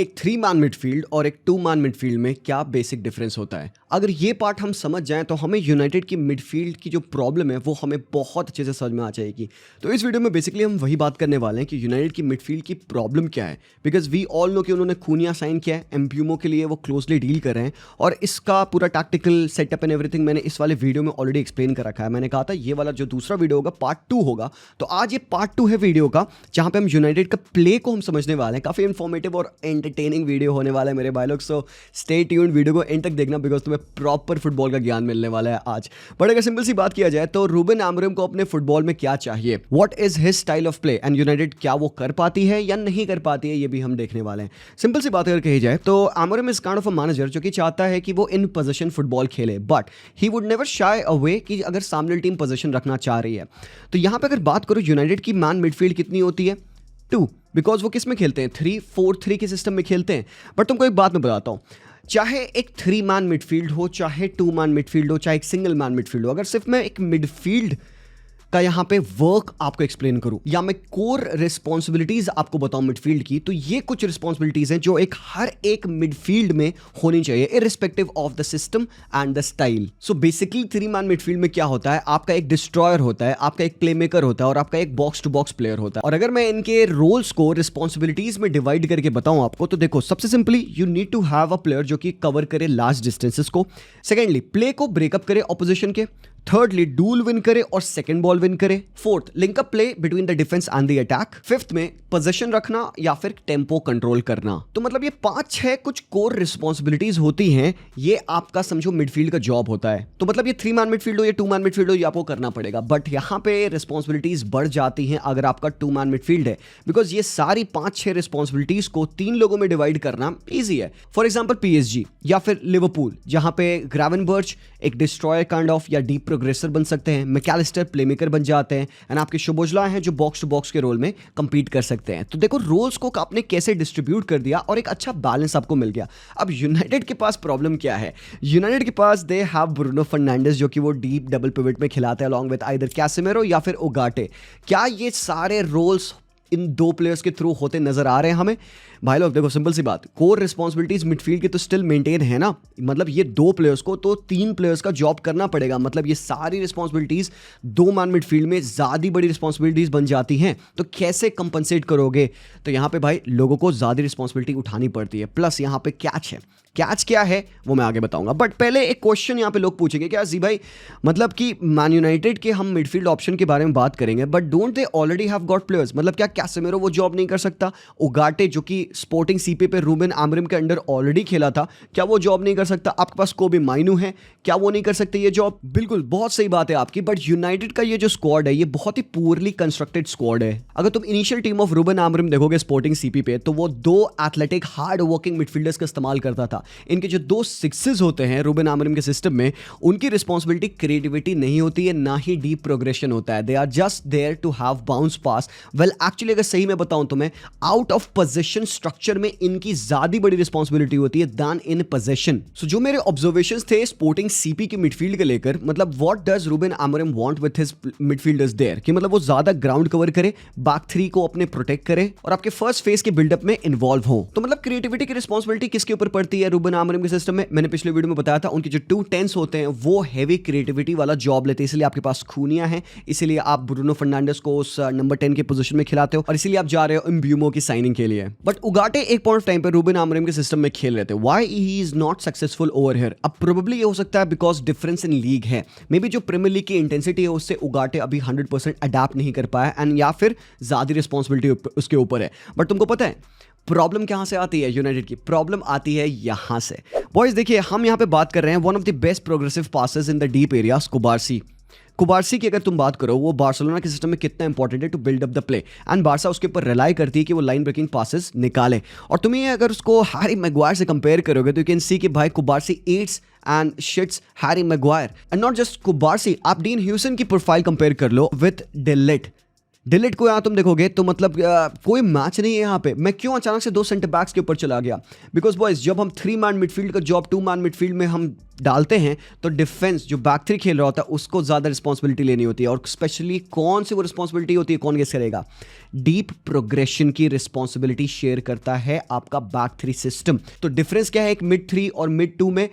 एक 3 man midfield और एक 2 मैन मिडफील्ड में क्या बेसिक डिफरेंस होता है। अगर ये पार्ट हम समझ जाएं तो हमें यूनाइटेड की मिडफील्ड की जो प्रॉब्लम है वो हमें बहुत अच्छे से समझ में आ जाएगी। तो इस वीडियो में बेसिकली हम वही बात करने वाले हैं कि यूनाइटेड की मिडफील्ड की प्रॉब्लम क्या है, बिकॉज वी ऑल नो कि उन्होंने खूनिया साइन किया है, एम्ब्यूमो के लिए वो क्लोजली डील कर रहे हैं और इसका पूरा टैक्टिकल सेटअप एंड एवरीथिंग मैंने इस वाले वीडियो में ऑलरेडी एक्सप्लेन कर रखा है। मैंने कहा था ये वाला जो दूसरा वीडियो होगा पार्ट 2 होगा, तो आज ये पार्ट 2 है वीडियो का, जहां पे हम यूनाइटेड का प्ले को हम समझने वाले हैं। काफी इंफॉर्मेटिव और एंटरटेनिंग वीडियो होने वाला है मेरे भाई लोग, सो स्टे ट्यून्ड, वीडियो को एंड तक देखना बिकॉज तुम्हें प्रॉपर फुटबॉल का ज्ञान मिलने वाला है आज। बट अगर सिंपल सी बात किया जाए तो रूबेन अमोरिम को अपने फुटबॉल में क्या चाहिए, what is his style of play and United क्या वो कर पाती है या नहीं कर पाती है, ये भी हम देखने वाले हैं। सिंपल सी बात अगर कही जाए तो Amorim is kind of a manager जो कि चाहता है कि वो इन पोजीशन फुटबॉल खेले, but he would never shy away कि अगर सामने टीम पोजीशन रखना चाह रही है। तो यहां पे अगर बात करो यूनाइटेड की मैन मिडफील्ड कितनी होती है, 2, बिकॉज वो किस में खेलते हैं, 3-4-3 के सिस्टम में खेलते हैं। बट तुमको एक बात मैं बताता हूं, चाहे एक 3 मैन मिडफील्ड हो, चाहे 2 मैन मिडफील्ड हो, चाहे एक सिंगल मैन मिडफील्ड हो, अगर सिर्फ मैं एक मिडफील्ड का यहां पे वर्क आपको एक्सप्लेन करूं या मैं कोर रिस्पॉन्सिबिलिटीज आपको बताऊं मिडफील्ड की, तो ये कुछ रिस्पॉन्सिबिलिटीज हैं जो एक हर एक मिडफील्ड में होनी चाहिए irrespective of the system and the style. So basically 3 man midfield में क्या होता है, आपका एक डिस्ट्रॉयर होता है, आपका एक प्लेमेकर होता है और आपका एक बॉक्स टू बॉक्स प्लेयर होता है। और अगर मैं इनके रोल्स को रिस्पॉन्सिबिलिटीज में डिवाइड करके बताऊं आपको, तो देखो सबसे simply you need to have a player जो कि कवर करे लार्ज डिस्टेंसेस को, सेकेंडली प्ले को ब्रेकअप करे ऑपोजिशन के, थर्डली डूल विन करे और सेकंड बॉल विन करे, fourth linkup play between the defence and the attack, fifth में पोजीशन रखना या फिर टेम्पो कंट्रोल करना। तो मतलब ये 5-6 कुछ कोर रिस्पॉन्सिबिलिटीज होती हैं, ये आपका समझो मिडफील्ड का जॉब होता है। तो मतलब ये 3 मैन मिडफील्ड हो या 2 मैन मिडफील्ड हो, ये आपको करना पड़ेगा। बट यहां पे रिस्पॉन्सिबिलिटीज बढ़ जाती हैं अगर आपका 2 मैन मिडफील्ड है, बिकॉज ये सारी 5-6 रिस्पॉन्सिबिलिटीज को 3 लोगों में डिवाइड करना ईजी है। फॉर एग्जाम्पल PSG या फिर लिवरपूल, जहां पे ग्रावेनबर्च एक डिस्ट्रॉयर काइंड ऑफ या डीप प्रोग्रेसर बन सकते हैं, मैकलिस्टर प्लेमेकर बन जाते हैं, एंड आपके शोबोजला हैं जो बॉक्स टू बॉक्स के रोल में कंपीट कर सकते हैं। तो देखो रोल्स को आपने कैसे डिस्ट्रीब्यूट कर दिया और एक अच्छा बैलेंस आपको मिल गया। अब यूनाइटेड के पास प्रॉब्लम क्या है, यूनाइटेड के पास दे हैव ब्रूनो फर्नांडिस जो कि वो डीप डबल पिवट में खिलाते हैं अलॉन्ग विद आइदर कैसेमेरो या फिर उगाटे। क्या ये सारे रोल्स इन 2 प्लेयर्स के थ्रू होते नजर आ रहे हैं हमें? भाई लोग देखो सिंपल सी बात, कोर रिस्पॉन्सिबिलिटीज मिडफील्ड की तो स्टिल मेंटेन है ना, मतलब ये 2 प्लेयर्स को तो 3 प्लेयर्स का जॉब करना पड़ेगा। मतलब ये सारी रिस्पॉन्सिबिलिटीज 2 मैन मिडफील्ड में ज़्यादा बड़ी रिस्पॉन्सिबिलिटीज बन जाती हैं, तो कैसे कंपनसेट करोगे? तो यहाँ पे भाई लोगों को ज़्यादा रिस्पॉन्सिबिलिटी उठानी पड़ती है। प्लस यहाँ पे कैच है, कैच क्या है वो मैं आगे बताऊंगा। बट पहले एक क्वेश्चन यहाँ पे लोग पूछेंगे क्या जी भाई, मतलब कि मैन यूनाइटेड के हम मिडफील्ड ऑप्शन के बारे में बात करेंगे, but don't they already have got players? मतलब क्या कैसेमेरो वो जॉब नहीं कर सकता? उगाटे जो कि स्पोर्टिंग सीपी पे रूबेन अमोरिम के अंडर ऑलरेडी खेला था, क्या वो जॉब नहीं कर सकता? आपके पास कोबी माइनू है, क्या वो नहीं कर सकते ये जॉब? बिल्कुल बहुत सही बात है आपकी। बट यूनाइटेड का ये जो स्क्वाड है ये बहुत ही पुअरली कंस्ट्रक्टेड स्क्वाड है। अगर तुम initial team of Ruben Amorim देखोगे स्पोर्टिंग सीपी पे, तो वो 2 एथलेटिक हार्ड वर्किंग मिडफील्डर्स का इस्तेमाल करता था। इनके जो 2 सिक्सेस होते हैं रूबेन अमोरिम के सिस्टम में, उनकी रिस्पॉन्सिबिलिटी क्रिएटिविटी नहीं होती है, ना ही डीप प्रोग्रेशन होता है। They are just there to have bounce pass. Well actually अगर सही में बताऊं तो मैं आउट ऑफ पोजीशन स्ट्रक्चर में इनकी ज्यादा बड़ी रिस्पॉन्सिबिलिटी होती है दैन इन पोजीशन। सो जो मेरे ऑब्जर्वेशंस थे स्पोर्टिंग सीपी के मिडफील्ड के लेकर, मतलब what does Ruben Amorim want with his midfielders there, कि मतलब वो ज्यादा ग्राउंड कवर करे, बैक 3 को अपने प्रोटेक्ट करे और आपके फर्स्ट फेज के बिल्डअप में इन्वॉल्व हो। तो मतलब क्रिएटिविटी की रिस्पॉन्सिबिलिटी किसके ऊपर पड़ती है रूबेन अमोरिम के सिस्टम में? मैंने पिछले वीडियो में बताया था उनके जो 2 10s होते हैं वो हैवी क्रिएटिविटी वाला जॉब लेते हैं, इसलिए आपके पास खूनिया है, इसीलिए आप ब्रूनो फर्नांडिस को उस नंबर 10 के पोजीशन में खिलाते हो और इसीलिए आप जा रहे हो एम्ब्यूमो की साइनिंग के लिए। बट उगाटे एक पॉइंट ऑफ टाइम पे रूबेन अमोरिम के सिस्टम में खेल रहे थे। Why he is not successful over here? अब प्रोबेबली ये हो सकता है बिकॉज डिफरेंस इन लीग है, मे बी जो प्रीमियर लीग की इंटेंसिटी है उससे उगाटे अभी 100% अडैप्ट नहीं कर पाया, एंड या फिर ज्यादा रिस्पॉन्सिबिलिटी उसके ऊपर है। बट तुमको पता है प्रॉब्लम कहां से आती है? यूनाइटेड की प्रॉब्लम आती है यहां से। बॉयज देखिए, हम यहां पे बात कर रहे हैं one of the best progressive passes in the deep areas, कुबारसी की अगर तुम बात करो, वो बार्सिलोना के सिस्टम में कितना इंपॉर्टेंट है to build up the play, and Barca उसके ऊपर रिलाई करती है कि वो लाइन ब्रेकिंग पासेस निकाले। और तुम्हें अगर उसको हैरी मैगवायर से कंपेयर करोगे तो यू कैन सी कि भाई कुबारसी Yeats and sheets Harry Maguire, and not just कुबारसी, आप डीन ह्यूसन की प्रोफाइल कंपेयर कर लो विद डिलिट। डिलीट को यहाँ तुम देखोगे तो मतलब कोई मैच नहीं है यहाँ पे। मैं क्यों अचानक से 2 सेंटर बैक्स के ऊपर चला गया? बिकॉज बॉयज जब हम 3 मैन मिडफील्ड का जॉब 2 मैन मिडफील्ड में हम डालते हैं तो डिफेंस जो बैक 3 खेल रहा होता है उसको ज़्यादा रिस्पॉन्सिबिलिटी लेनी होती है। और स्पेशली कौन सी वो रिस्पॉन्सिबिलिटी होती है, कौन गेस करेगा? डीप प्रोग्रेशन की रिस्पॉन्सिबिलिटी शेयर करता है आपका बैक 3 सिस्टम। तो डिफरेंस क्या है एक मिड 3 और मिड 2 में?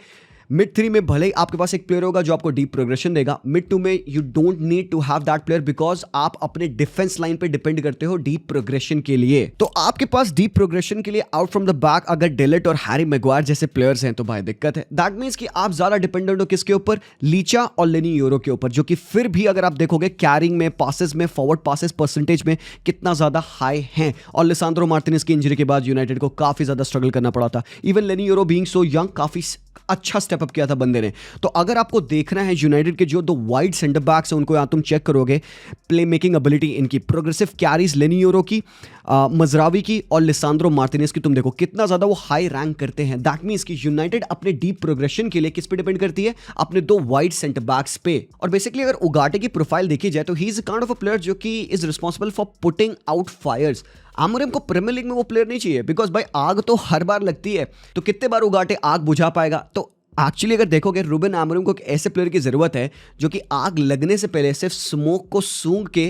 मिड 3 में भले ही आपके पास एक प्लेयर होगा जो आपको डीप प्रोग्रेशन देगा, मिड 2 में you don't need to have that player because आप अपने डिफेंस लाइन पे डिपेंड करते हो डीप प्रोग्रेशन के लिए। तो आपके पास डीप प्रोग्रेशन के लिए आउट फ्रॉम द बैक अगर डेलेट और हैरी मैग्वायर जैसे प्लेयर्स हैं तो भाई दिक्कत है। दैट मीन्स कि आप ज्यादा डिपेंडेंट हो किसके ऊपर? लीचा और लेनी यूरो के ऊपर, जो कि फिर भी अगर आप देखोगे कैरिंग में, पासेस में, फॉरवर्ड पासेस परसेंटेज में कितना ज्यादा हाई हैं। और लिसांद्रो मार्टिनेज की इंजरी के बाद यूनाइटेड को काफी ज्यादा स्ट्रगल करना पड़ा था। इवन लेनी यूरो बीइंग सो यंग काफी अच्छा स्टेप अप किया था बंदे ने। तो अगर आपको देखना है यूनाइटेड के जो 2 वाइड सेंटर बैक्स हैं उनको यहां तुम चेक करोगे, प्ले मेकिंग एबिलिटी इनकी, प्रोग्रेसिव कैरीज लेनी यूरो की, मजरावी की और लिसांद्रो मार्टिनेज की, तुम देखो कितना ज्यादा वो हाई रैंक करते हैं। दैट मींस कि यूनाइटेड अपने डीप प्रोग्रेशन के लिए किस पे डिपेंड करती है? अपने 2 वाइड सेंटर बैक्स पे। और बेसिकली अगर उगाटे की प्रोफाइल देखी जाए तो he is a kind of a player जो कि is responsible for putting out fires. Amorim को प्रीमियर लीग में वो प्लेयर नहीं चाहिए बिकॉज भाई आग तो हर बार लगती है, तो कितने बार उगाटे आग बुझा पाएगा? तो एक्चुअली अगर देखोगे रूबेन आमोरिम को एक ऐसे प्लेयर की जरूरत है जो कि आग लगने से पहले सिर्फ स्मोक को सूंघ के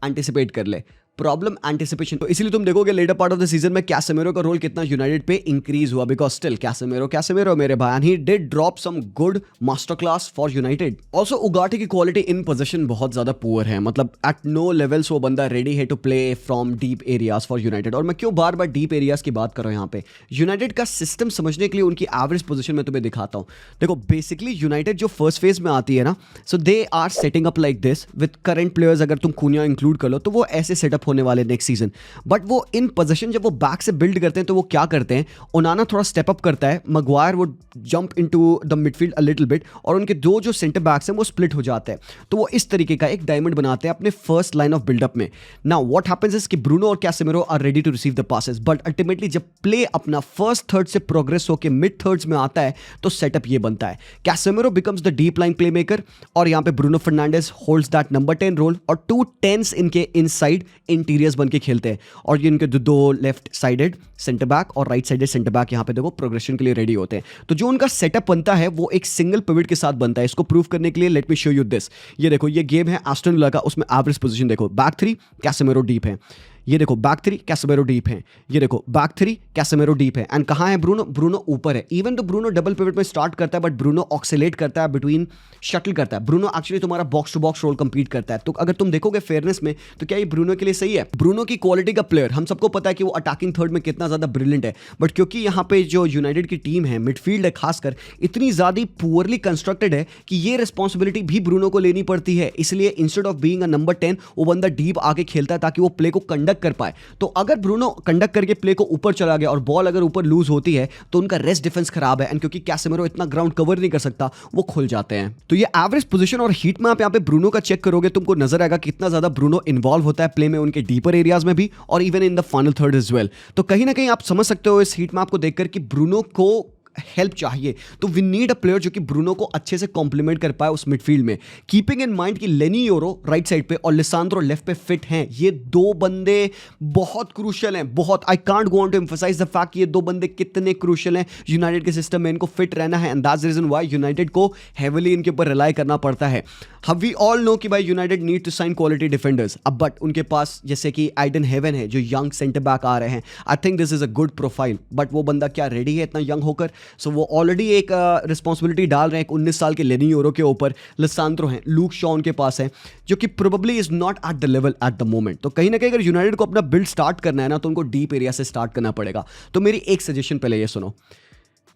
एंटिसिपेट कर ले। Problem anticipation. तो इसीलिए तुम देखोगे latter part of the season में कैसेमेरो का रोल कितना यूनाइटेड पे इंक्रीज हुआ बिकॉज स्टिल कैसेमेरो मेरे भाई, and he did drop some good masterclass for United. Also Ugarte की क्वालिटी इन पोजीशन बहुत ज्यादा पुअर है, मतलब एट नो लेवल्स वो बंदा रेडी है to play from deep areas for United. और मैं क्यों बार बार डीप एरियाज की बात कर रहा हूं यहाँ पे? यूनाइटेड का सिस्टम समझने के लिए उनकी एवरेज पोजीशन में तुम्हें दिखाता हूं। देखो बेसिकली यूनाइटेड जो फर्स्ट फेज में आती है ना, so they are setting up like this with current players. अगर तुम कुनिया इंक्लूड कर लो तो वो ऐसे सेटअप होने वाले नेक्स्ट सीजन। बट वो इन पोजीशन जब वो बैक से बिल्ड करते हैं तो वो क्या करते हैं? ओनाना थोड़ा स्टेप अप करता है, मैग्वायर वो jump into the midfield a little bit, और उनके 2 जो सेंटर बैक्स हैं वो स्प्लिट हो जाते हैं। तो वो इस तरीके का एक डायमंड बनाते हैं अपने फर्स्ट लाइन ऑफ बिल्डअप में। नाउ व्हाट हैपेंस इज कि ब्रूनो और Casemiro are ready to receive the passes, but ultimately जब प्ले अपना फर्स्ट थर्ड से प्रोग्रेस होकर मिड थर्ड्स में आता है तो सेटअप ये बनता है, Casemiro becomes the deep line play maker और यहाँ पे Bruno Fernandes holds that number 10 role और 2 10s इनके इनसाइड इंटीरियर्स बन के खेलते हैं। और ये इनके 2 लेफ्ट साइडेड सेंटर बैक और राइट साइडेड सेंटर बैक यहाँ पे देखो प्रोग्रेशन के लिए रेडी होते हैं। तो जो उनका सेटअप बनता है वो एक सिंगल पिवट के साथ बनता है। इसको प्रूव करने के लिए let me show you this. ये देखो ये गेम है एस्टन विला का, उसमें एवरेज पोजीशन देखो, बैक 3 कैसेमेरो डीप है, ये देखो बैक 3 कैसेमेरो डीप है, ये देखो बैक 3 कैसेमेरो डीप है। एंड कहाँ है ब्रूनो? ब्रूनो ऊपर है। इवन तो ब्रूनो डबल पिवट में स्टार्ट करता है बट ब्रूनो ऑक्सिलेट करता है बिटवीन, शटल करता है। ब्रूनो एक्चुअली तुम्हारा box to box role complete करता है। तो अगर तुम देखोगे फेयरनेस में तो क्या ये ब्रूनो के लिए सही है? ब्रूनो की क्वालिटी का प्लेयर हम सबको पता है कि वो अटैकिंग थर्ड में कितना ज्यादा ब्रिलियंट है, बट क्योंकि यहाँ पे जो यूनाइटेड की टीम है मिडफील्ड है खासकर इतनी ज्यादा पुअरली कंस्ट्रक्टेड है कि ये रिस्पॉन्सिबिलिटी भी ब्रूनो को लेनी पड़ती है। इसलिए instead of being a number 10 वो बंदा डीप आके खेलता है ताकि वो प्ले को कंडक्ट कर पाए। तो अगर ब्रूनो कंडक्ट करके प्ले को ऊपर चला गया और बॉल अगर ऊपर लूज होती है तो उनका रेस्ट डिफेंस खराब है, एंड क्योंकि कैसेमेरो इतना ग्राउंड कवर नहीं कर सकता वो खुल जाते हैं। तो ये एवरेज पोजीशन और हीट मैप यहाँ पे ब्रूनो का चेक करोगे तुमको नजर आएगा कितना ज्यादा ब्रूनो इन्वॉल्व होता है प्ले में उनके डीपर एरियाज में भी और even in the final third as well. तो कहीं ना कहीं आप समझ सकते हो इस हीट मैप को देखकर कि ब्रूनो को हेल्प चाहिए, तो वी नीड अ प्लेयर जो कि ब्रूनो को अच्छे से कॉम्प्लीमेंट कर पाए उस मिडफील्ड में, कीपिंग इन माइंड कि लेनी यूरो राइट साइड पे और लिसांद्रो लेफ्ट पे फिट हैं। ये 2 बंदे बहुत क्रूशियल हैं, बहुत। I can't go on to emphasise the fact ये 2 बंदे कितने क्रूशियल हैं यूनाइटेड के सिस्टम में, इनको फिट रहना है, and that's the reason why United को हेविली इनके ऊपर रिलाई करना पड़ता है। हम वी ऑल नो कि भाई United need to sign quality defenders, अब बट उनके पास जैसे कि आइडन हेवन है जो यंग सेंटर बैक आ रहे हैं, I think this is a good profile, but वो बंदा क्या रेडी है इतना यंग होकर? सो वो ऑलरेडी एक रिस्पॉन्सिबिलिटी डाल रहे हैं 19 साल के लेनी यूरो के ऊपर। लिसांद्रो हैं, लूक शॉ उनके पास है जो कि probably is not at the level eight the moment. तो कहीं ना कहीं अगर यूनाइटेड को अपना बिल्ड स्टार्ट करना है ना तो उनको डीप एरिया से स्टार्ट करना पड़ेगा। तो मेरी एक सजेशन पहले ये सुनो,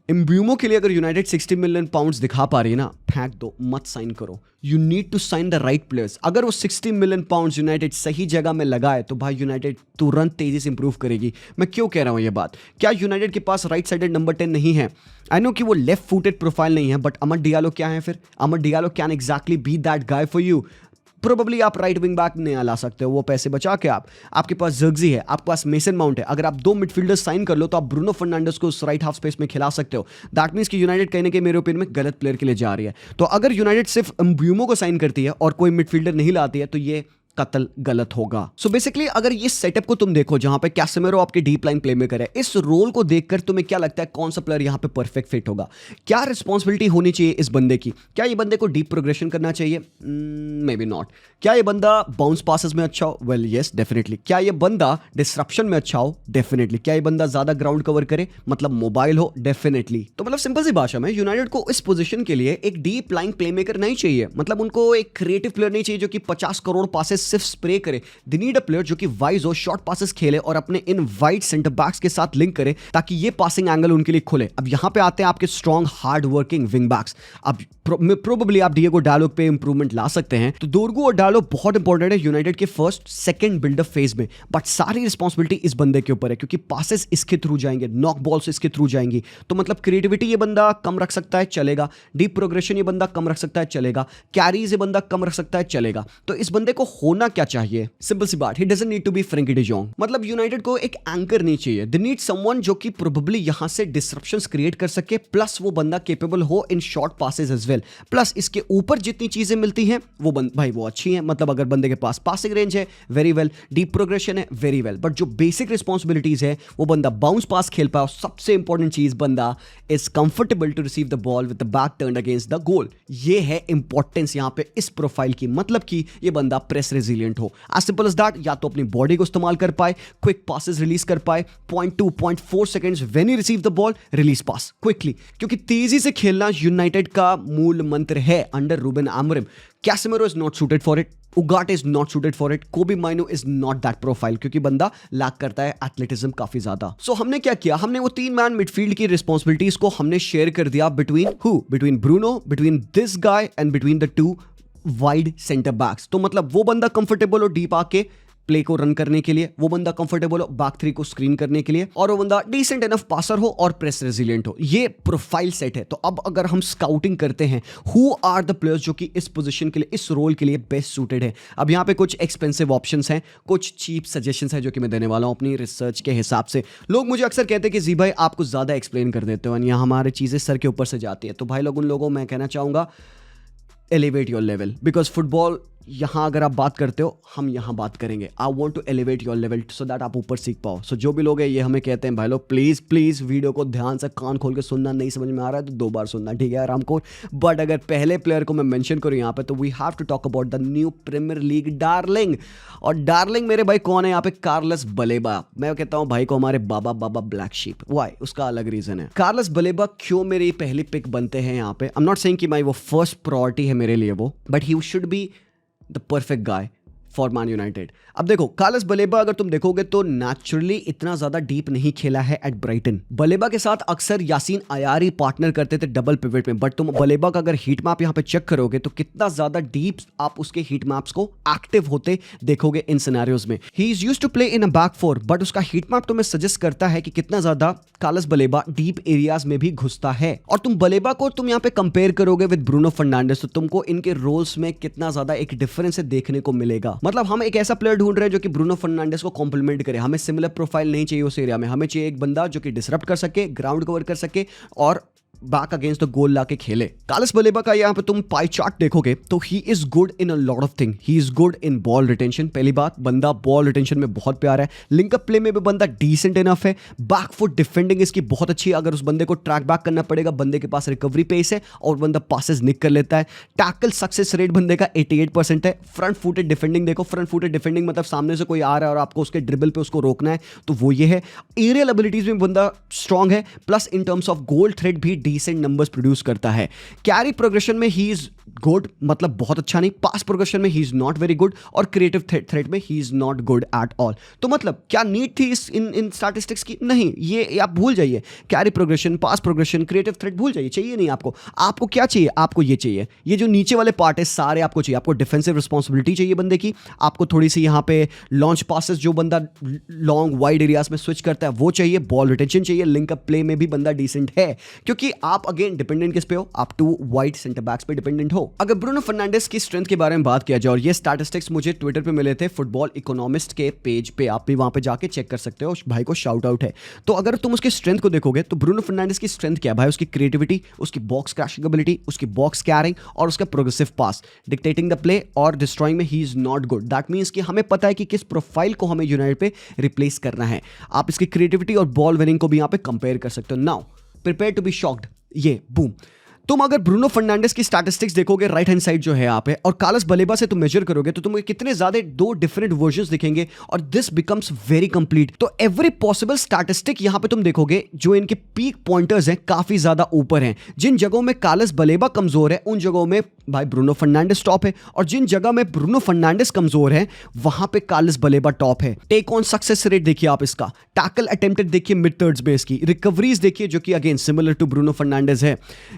एम्ब्यूमो के लिए अगर यूनाइटेड 60 मिलियन पाउंड्स दिखा पा रही है ना, फेंक दो, मत साइन करो। You need to sign the right players. अगर वो 60 मिलियन पाउंड्स यूनाइटेड सही जगह में लगाए तो भाई यूनाइटेड तुरंत तेजी से इंप्रूव करेगी। मैं क्यों कह रहा हूँ ये बात? क्या यूनाइटेड के पास राइट साइडेड नंबर 10 नहीं है? आई नो कि वो लेफ्ट फुटेड प्रोफाइल नहीं है, बट अमर डियालो क्या है फिर? Amad Diallo can exactly be that guy for you. Probably आप राइट विंग बैक नहीं ला सकते हो, वो पैसे बचा के आपके पास जर्गजी है, आपके पास मेसन माउंट है। अगर आप 2 मिडफील्डर्स साइन कर लो तो आप ब्रूनो फर्नांडिस को उस राइट हाफ स्पेस में खिला सकते हो। दैट मींस कि यूनाइटेड कहीं ना कहीं मेरे ओपिनियन में गलत प्लेयर के लिए जा रही है। तो अगर यूनाइटेड सिर्फ एम्ब्यूमो को साइन करती है और कोई मिडफील्डर नहीं लाती है तो ये कत्ल गलत होगा। सो बेसिकली अगर ये सेटअप को तुम देखो जहां पे कैसेमेरो आपके डीप लाइन प्लेमेकर है, इस रोल को देखकर तुम्हें क्या लगता है कौन सा प्लेयर यहां पे परफेक्ट फिट होगा? क्या रिस्पॉन्सिबिलिटी होनी चाहिए इस बंदे की? क्या ये बंदे को डीप प्रोग्रेशन करना चाहिए? May be not. क्या ये बंदा बाउंस पासेस में अच्छा हो? Well yes definitely. क्या ये बंदा डिस्रप्शन में अच्छा हो? डेफिनेटली। क्या ये बंदा ज्यादा ग्राउंड कवर करे, मतलब मोबाइल हो? डेफिनेटली। तो मतलब सिंपल सी भाषा में यूनाइटेड को इस पोजीशन के लिए एक डीप लाइन प्लेमेकर नहीं चाहिए, मतलब उनको एक क्रिएटिव प्लेयर नहीं चाहिए जो कि 50 करोड़ पासेस सिर्फ स्प्रे करे। दे नीड अ प्लेयर जो कि वाइज हो, शॉर्ट पासेस खेले और अपने इन वाइड सेंटर बैक्स के साथ लिंक करे ताकि ये पासिंग एंगल उनके लिए खुले। अब यहां पे आते हैं आपके strong hard working wing backs. अब प्रोबेबली आप डिएगो डालो पे इंप्रूवमेंट ला सकते हैं। तो दोरगू और डालो बहुत इंपॉर्टेंट है यूनाइटेड के फर्स्ट सेकंड बिल्डअप फेज में, बट सारी रिस्पॉन्सिबिलिटी इस बंदे के ऊपर है क्योंकि पासेस इसके थ्रू जाएंगे, नॉक बॉल्स इसके थ्रू जाएंगी। तो मतलब क्रिएटिविटी ये बंदा कम रख सकता है, चलेगा। डीप प्रोग्रेशन ये बंदा कम रख सकता है, चलेगा। कैरीज ये बंदा कम रख सकता है, चलेगा। तो इस बंदे को होना क्या चाहिए? सिंपल सी बात, he doesn't need to be Frenkie de Jong. मतलब यूनाइटेड को एक एंकर नहीं चाहिए, दे नीड समवन जो कि प्रोबेबली यहां से डिसरप्शंस क्रिएट कर सके, प्लस वो बंदा केपेबल हो in short passes as well. Plus इसके ऊपर जितनी चीजें मिलती हैं वो भाई वो अच्छी हैं। मतलब अगर बंदे के पास पासिंग रेंज है, वेरी वेल। डीप प्रोग्रेशन है, वेरी वेल। बट जो बेसिक रिस्पॉन्सिबिलिटीज है वो बंदा बाउंस पास खेल पाए। सबसे इंपॉर्टेंट चीज, बंदा is comfortable to receive the ball with the back turn against the goal. ये है इंपॉर्टेंस यहां पे इस प्रोफाइल की, मतलब कि ये बंदा प्रेस रेजिलिएंट हो। As simple as that. या तो अपनी बॉडी को इस्तेमाल कर पाए, क्विक पासेस रिलीज कर पाए, 0.2 0.4 seconds when he receive the ball, release pass quickly, क्योंकि तेजी से खेलना यूनाइटेड का मूल मंत्र है under Ruben Amorim. कैसेमेरो is not suited for it, उगाटे is not suited for it, कोबी माइनो इज नॉट दैट प्रोफाइल, क्योंकि बंदा लैक करता है एथलेटिज्म काफी ज्यादा। सो हमने क्या किया, हमने वो 3 मैन मिडफील्ड की रिस्पॉन्सिबिलिटीज को हमने शेयर कर दिया between Bruno, between this guy and between the 2 wide centre backs. तो मतलब वो बंदा कंफर्टेबल हो डीप आके प्ले को रन करने के लिए, वो बंदा कंफर्टेबल हो बैक 3 को स्क्रीन करने के लिए, और वो बंदा डिसेंट इनफ पासर हो और प्रेस रेजिलिएंट हो। ये प्रोफाइल सेट है। तो अब अगर हम स्काउटिंग करते हैं हु आर द प्लेयर्स जो कि इस पोजीशन के लिए, इस रोल के लिए बेस्ट सूटेड है। अब यहाँ पे कुछ एक्सपेंसिव ऑप्शंस हैं, कुछ चीप सजेशंस हैं जो कि मैं देने वाला हूँ अपनी रिसर्च के हिसाब से। लोग मुझे अक्सर कहते हैं कि जी भाई आप कुछ ज़्यादा एक्सप्लेन कर देते हो और यहाँ हमारी चीज़ें सर के ऊपर से जाती है। तो भाई लोग, उन लोगों मैं कहना चाहूँगा elevate your level, because football यहाँ अगर आप बात करते हो, हम यहाँ बात करेंगे। I want to elevate your level so that आप ऊपर सीख पाओ। सो जो भी लोग हैं ये हमें कहते हैं भाई लोग प्लीज़ वीडियो को ध्यान से कान खोल के सुनना, नहीं समझ में आ रहा है तो 2 बार सुनना, ठीक है आराम को। बट अगर पहले प्लेयर को मैं मेंशन करूँ यहाँ पे, तो we have to talk about the new Premier League darling. और डार्लिंग मेरे भाई कौन है यहाँ पे? Carlos Baleba. मैं कहता हूँ भाई को हमारे बाबा ब्लैक शीप। वाई? उसका अलग रीजन है। कार्लस बलेबा क्यों मेरी पहली पिक बनते हैं यहाँ पे? आई एम नॉट सेइंग कि भाई वो फर्स्ट प्रायोरिटी है मेरे लिए वो, but he should be the perfect guy for Man United. अब देखो, कार्लस बलेबा अगर तुम देखोगे तो नेचुरली इतना ज्यादा डीप नहीं खेला है एट ब्राइटन। बलेबा के साथ अक्सर यासीन अयारी पार्टनर करते थे डबल पिवट में, बट तुम बलेबा का अगर हीट मैप यहाँ पे चेक करोगे तो कितना ज्यादा डीप आप उसके हीट मैप्स को एक्टिव होते देखोगे इन सिनेरियोज में। He is used to play in a back 4, but उसका हीट मैप तुम्हें सजेस्ट करता है कि कितना ज्यादा कार्लस बलेबा डीप एरियाज में भी घुसता है। और तुम बलेबा को तुम यहाँ पे कंपेयर करोगे विद ब्रूनो फर्नांडिस, तो तुमको इनके रोल्स में कितना ज्यादा एक डिफरेंस देखने को मिलेगा। मतलब हम एक ऐसा प्लेयर ढूंढ रहे हैं जो कि ब्रूनो फर्नांडिस को कॉम्प्लीमेंट करे। हमें सिमिलर प्रोफाइल नहीं चाहिए उस एरिया में, हमें चाहिए एक बंदा जो कि डिसरप्ट कर सके, ग्राउंड कवर कर सके और बैक अगेंस्ट द गोल लाके खेले। कार्लस बलेबा का यहाँ पे तुम पाई चार्ट देखोगे तो he is good in a lot of thing. He is good in ball retention. पहली बात, बंदा बॉल रिटेंशन में बहुत प्यारा है। लिंकअप प्ले में भी बंदा डिसेंट इनफ है। बैक फुट डिफेंडिंग इसकी बहुत अच्छी है। अगर उस बंदे को ट्रैक बैक करना पड़ेगा, बंदे के पास रिकवरी पेस है और बंदा पासेस निक कर लेता है। टैकल सक्सेस रेट बंदे का 88% है। फ्रंट फुटेड डिफेंडिंग देखो, फ्रंट फुटेड डिफेंडिंग मतलब सामने से कोई आ रहा है और आपको उसके ड्रिबल पे उसको रोकना है, तो वो ये है। एरियल एबिलिटीज में बंदा स्ट्रांग है, plus in terms of goal threat भी डिसेंट नंबर्स प्रोड्यूस करता है। कैरी प्रोग्रेशन में ही इज गुड, मतलब बहुत अच्छा नहीं। पास प्रोग्रेशन में he is not very good और क्रिएटिव थ्रेट में he is not good at all. तो मतलब क्या नीड थी इन स्टैटिस्टिक्स की? नहीं, ये आप भूल जाइए। कैरी प्रोग्रेशन, पास प्रोग्रेशन, क्रिएटिव थ्रेट भूल जाइए, चाहिए नहीं आपको। आपको क्या चाहिए? आपको ये चाहिए, ये जो नीचे वाले पार्ट है सारे आपको चाहिए। आपको डिफेंसिव रिस्पॉन्सिबिलिटी चाहिए बंदे की, आपको थोड़ी सी यहाँ पे लॉन्च पासेस जो बंदा लॉन्ग वाइड एरियाज में स्विच करता है वो चाहिए, बॉल रिटेंशन चाहिए, लिंकअप प्ले में भी बंदा डिसेंट है। क्योंकि आप अगेन डिपेंडेंट किस पे हो, आप 2 वाइड सेंटर बैक्स पे डिपेंडेंट हो। अगर ब्रूनो फर्नांडिस की स्ट्रेंथ के बारे में बात किया जाए, और ये स्टैटिस्टिक्स मुझे ट्विटर पे मिले थे फुटबॉल इकोनॉमिस्ट के पेज पे, आप भी वहां पे जाके चेक कर सकते हो, भाई को शाउट आउट है। तो अगर तुम उसके स्ट्रेंथ को देखोगे तो ब्रूनो फर्नांडिस की स्ट्रेंथ क्या है भाई, उसकी क्रिएटिविटी, उसकी बॉक्स क्रैशिंग एबिलिटी, उसकी बॉक्स कैरिंग और उसका progressive pass, dictating the play और डिस्ट्रॉइंग में he is not good. That means कि हमें पता है कि किस प्रोफाइल को हमें यूनाइटेड पे रिप्लेस करना है। आप इसकी क्रिएटिविटी और बॉल विनिंग को भी यहां पे कंपेयर कर सकते हो। Now prepare to be shocked, ये बूम। तुम अगर ब्रूनो फर्नांडिस की स्टैटिस्टिक्स देखोगे राइट हैंड साइड जो है यहाँ पे, और कार्लोस बलेबा से तुम मेजर करोगे तो तुम्हें कितने ज्यादा 2 डिफरेंट वर्जन्स दिखेंगे, और दिस बिकम्स वेरी कंप्लीट। तो एवरी पॉसिबल स्टैटिस्टिक यहाँ पे तुम देखोगे जो इनके पीक पॉइंटर्स हैं काफी ज्यादा ऊपर हैं। जिन जगहों में कार्लोस बलेबा कमजोर है उन जगहों में भाई ब्रूनो फर्नांडिस टॉप है, और जिन जगह में ब्रूनो फर्नांडिस कमजोर है वहां पे कार्लोस बलेबा टॉप है। टेक ऑन सक्सेस रेट देखिए आप इसका, टैकल अटेम्प्टेड देखिए मिड थर्ड्स में, इसकी रिकवरीज देखिए जो कि again similar to Bruno Fernandes है।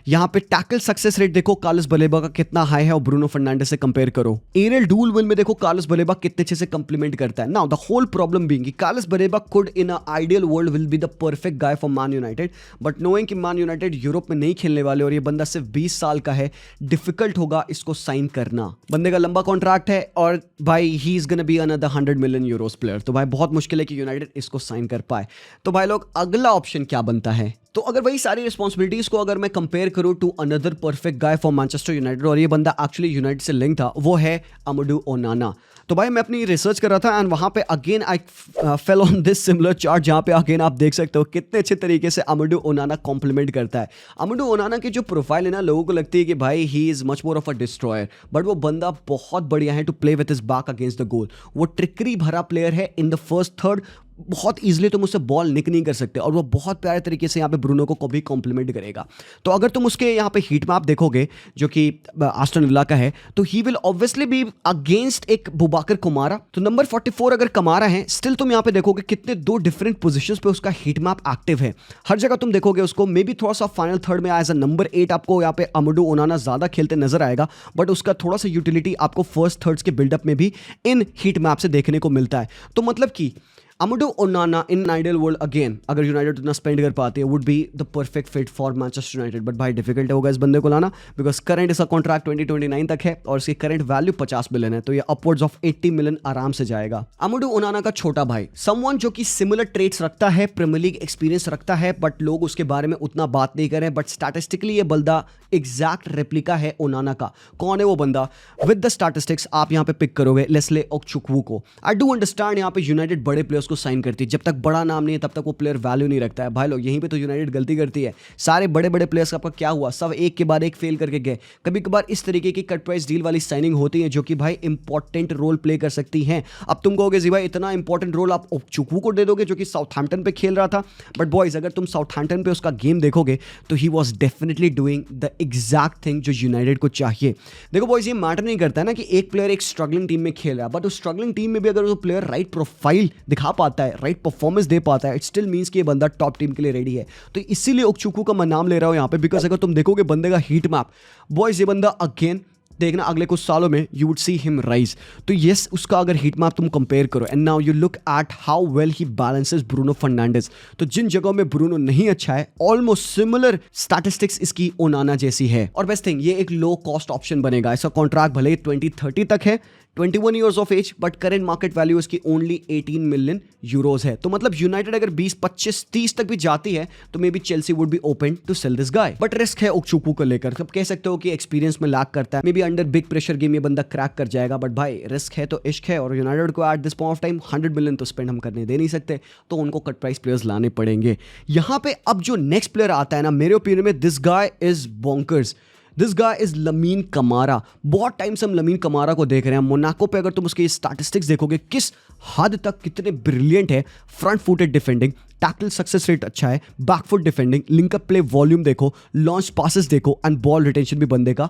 यहां पे टैकल सक्सेस रेट देखो कार्लोस बलेबा का कितना हाई है और ब्रूनो फर्नांडिस से कंपेयर करो। एरियल डूल विन में देखो कार्लोस बलेबा कितने अच्छे से कंप्लीमेंट करता है। Now the whole problem being कि Carlos Baleba could in a ideal world will be the perfect guy for Man United, but knowing कि मैन यूनाइटेड यूरोप में नहीं खेलने वाले और ये बंदा सिर्फ 20 साल का है, डिफिकल्ट होगा इसको साइन करना। बंदे का लंबा कॉन्ट्रैक्ट है और भाई he is gonna be another 100 million Euros player, तो भाई बहुत मुश्किल है कि यूनाइटेड इसको साइन कर पाए। तो भाई लोग अगला ऑप्शन क्या बनता है, तो अगर वही सारी रिस्पॉन्सिबिलिटीज को अगर मैं कंपेयर करूं to another perfect guy for Manchester United, और ये बंदा एक्चुअली यूनाइटेड से लिंक था, वो है अमाडू ओनाना। तो भाई मैं अपनी रिसर्च कर रहा था एंड वहां पे again I fell on this similar chart, जहां पे अगेन आप देख सकते हो कितने अच्छे तरीके से अमाडू ओनाना कॉम्प्लीमेंट करता है। अमाडू ओनाना की जो प्रोफाइल है ना, लोगों को लगती है कि भाई he is much more of a destroyer, but वो बंदा बहुत बढ़िया है to play with his back against the goal. वो ट्रिकरी भरा प्लेयर है इन द फर्स्ट थर्ड, बहुत इजीली तुम उससे बॉल निक नहीं कर सकते, और वो बहुत प्यारे तरीके से यहाँ पे ब्रूनो को कभी कॉम्प्लीमेंट करेगा। तो अगर तुम उसके यहाँ पे हीट मैप देखोगे जो कि आस्टन विला का है, तो he will obviously be against एक बुबाकर कुमारा। तो नंबर 44 अगर कमारा है, स्टिल तुम यहाँ पे देखोगे कितने 2 डिफरेंट पोजीशंस पे उसका हीट मैप एक्टिव है। हर जगह तुम देखोगे उसको, मे बी थोड़ा सा फाइनल थर्ड में एज अ नंबर 8 आपको यहाँ पे अमाडू ओनाना ज्यादा खेलते नजर आएगा, बट उसका थोड़ा सा यूटिलिटी आपको फर्स्ट थर्ड्स के बिल्डअप में भी इन हीट मैप से देखने को मिलता है। तो मतलब कि Amadou Onana in ideal world again अगर यूनाइटेड उतना स्पेंड कर पाती है would be the perfect fit for Manchester United, but भाई डिफिकल्ट होगा इस बंदे को लाना, बिकॉज करंट इसका कॉन्ट्रैक्ट 2029 तक है और इसकी करंट वैल्यू 50 मिलियन है, तो ये अपवर्ड्स ऑफ 80 मिलियन आराम से जाएगा। अमाडू ओनाना का छोटा भाई, समवन जो कि सिमिलर ट्रेट्स रखता है, प्रीमियर लीग एक्सपीरियंस रखता है, बट लोग उसके बारे में उतना बात नहीं करें, बट स्टैटिस्टिकली ये बंदा एग्जैक्ट रेप्लिका है ओनाना का। कौन है वो बंदा? विद द स्टैटिस्टिक्स आप यहाँ पे पिक करोगे लेस्ले ओकचुक्वू को। आई डू अंडरस्टैंड यहाँ पे यूनाइटेड बड़े प्लेयर्स को साइन करती है, जब तक बड़ा नाम नहीं है तब तक वो प्लेयर वैल्यू नहीं रखता है। भाई लोग यहीं पे तो यूनाइटेड गलती करती है। सारे बड़े बड़े प्लेयर्स का आपका क्या हुआ, सब एक के बाद एक फेल करके गए। कभी कभार इस तरीके की कट प्राइस डील वाली साइनिंग होती है जो कि भाई इंपॉर्टेंट रोल प्ले कर सकती हैं। अब तुम कहोगे जी भाई इतना इंपॉर्टेंट रोल आप ओकचुक्वू को दे दोगे जो कि साउथहैम्पटन पे खेल रहा था, बट बॉयज अगर तुम साउथहैम्पटन पे उसका गेम देखोगे तो he was definitely doing the exact thing जो यूनाइटेड को चाहिए। देखो बॉयज ये मैटर नहीं करता है ना कि एक प्लेयर एक स्ट्रगलिंग टीम में खेल रहा है, बट उस स्ट्रगलिंग टीम में भी अगर वो प्लेयर राइट प्रोफाइल दिखा पाता है, राइट परफॉर्मेंस दे पाता है, इट स्टिल मींस कि ये बंदा टॉप टीम के लिए रेडी है। तो इसीलिए ओकचुक्वू का मैं नाम ले रहा हूं यहां पे, बिकॉज अगर तुम देखोगे बंदे का हीट मैप, बॉयज ये बंदा अगेन देखना अगले कुछ सालों में you would see him rise. तो यस उसका अगर हीट मैप तुम कंपेयर करो and now you look at how well he balances Bruno Fernandes, तो जिन जगहों में ब्रूनो नहीं अच्छा है ऑलमोस्ट सिमिलर स्टैटिस्टिक्स इसकी ओनाना जैसी है। और बेस्ट थिंग ये एक लो कॉस्ट ऑप्शन बनेगा। इसका कॉन्ट्रैक्ट भले ही 2030 तक है, 21 years of age, but current market value इसकी ओनली 18 मिलियन यूरोज है। तो मतलब यूनाइटेड अगर 20, 25, 30 तक भी जाती है तो maybe Chelsea would be open to sell this guy, but risk है ओकचुक्वू को लेकर। अब कह सकते हो कि एक्सपीरियंस में लैक करता है, may be under big pressure game ये बंदा क्रैक कर जाएगा, बट भाई रिस्क है तो इश्क है, और यूनाइटेड को at this point of time 100 million तो स्पेंड हम करने दे नहीं सकते, तो उनको कट प्राइस प्लेयर्स लाने पड़ेंगे। यहां पे अब जो नेक्स्ट प्लेयर आता है ना, मेरे ओपिनियन में this guy is bonkers. This guy is Lamine Camara. बहुत टाइम से हम लमीन कमारा को देख रहे हैं। मोनाको पे अगर तुम उसके स्टैटिस्टिक्स देखोगे किस हद तक कितने ब्रिलियंट है, front footed defending, tackle success rate अच्छा है, back foot defending, link up play volume देखो, लॉन्च पासेस देखो, एंड बॉल रिटेंशन भी बंदे का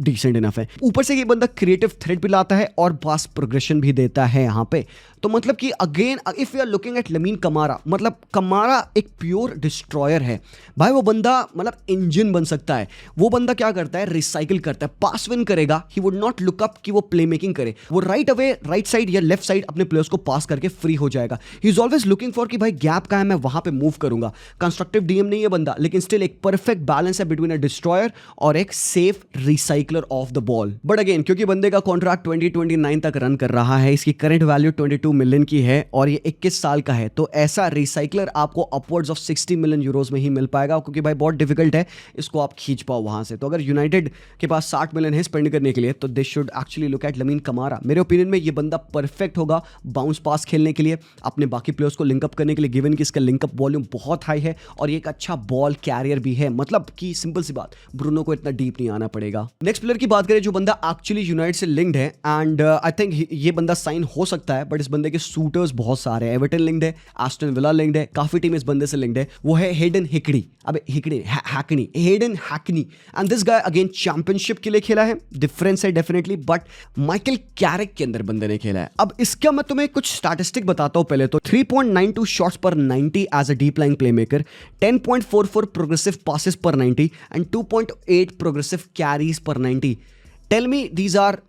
डिसेंट इनफ है। ऊपर से ये बंदा क्रिएटिव थ्रेड भी लाता है और पास प्रोग्रेशन भी देता है यहाँ पे। तो मतलब कि again if you are looking at Lamine Camara, मतलब कमारा एक प्योर डिस्ट्रॉयर है भाई। वो बंदा मतलब इंजन बन सकता है। वो बंदा क्या करता है, रिसाइकिल करता है, पास विन करेगा, he would not look up कि वो प्ले मेकिंग करे, वो राइट अवे राइट साइड या लेफ्ट साइड अपने प्लेयर्स को पास करके फ्री हो जाएगा। He is always looking for कि भाई गैप का है, मैं वहां पे मूव करूंगा। कंस्ट्रक्टिव डीएम नहीं है बंदा, लेकिन स्टिल एक परफेक्ट बैलेंस है बिटवीन अ डिस्ट्रॉयर और एक safe recycler of the ball. But again क्योंकि बंदे का कॉन्ट्रैक्ट 2029 तक रन कर रहा है, इसकी करंट वैल्यू 22 मिलियन की है और ये 21 साल का है, तो ऐसा रिसाइकलर आपको अपवर्ड्स ऑफ 60 मिलियन यूरोज में ही मिल पाएगा, क्योंकि भाई बहुत डिफिकल्ट है इसको आप खींच पाओ वहां से। तो अगर यूनाइटेड के पास 60 मिलियन है स्पेंड करने के लिए, तो they should actually look at Lamine Camara. मेरे ओपिनियन में ये बंदा परफेक्ट होगा बाउंस पास खेलने के लिए, अपने बाकी प्लेयर्स को लिंकअप करने के लिए, गिवन कि इसका लिंकअप वॉल्यूम बहुत हाई है और ये एक अच्छा बॉल कैरियर भी है। मतलब कि सिंपल सी बात, ब्रूनो को इतना डीप नहीं आना पड़ेगा। नेक्स्ट प्लेयर की बात करें जो बंदा एक्चुअली यूनाइटेड से लिंक्ड है, एंड आई थिंक ये बंदा साइन हो सकता है, बट इस बंदे के सूटर्स बहुत सारे हैं। एवर्टन लिंक्ड है, एस्टन विला लिंक्ड है, काफी टीम इस बंदे से लिंक्ड है। वो है Hayden Hackney, Hayden Hackney. And this guy again Championship के लिए खेला है, डिफरेंस है डेफिनेटली, बट माइकल कैरिक के अंदर बंदे ने खेला है। अब इसका मैं तुम्हें कुछ स्टैटिस्टिक बताता हूं। पहले तो 3.92 shots per 90 as a deep line playmaker, 10.44 progressive passes per 90 and 2.8 progressive carries per 90। Tell me these are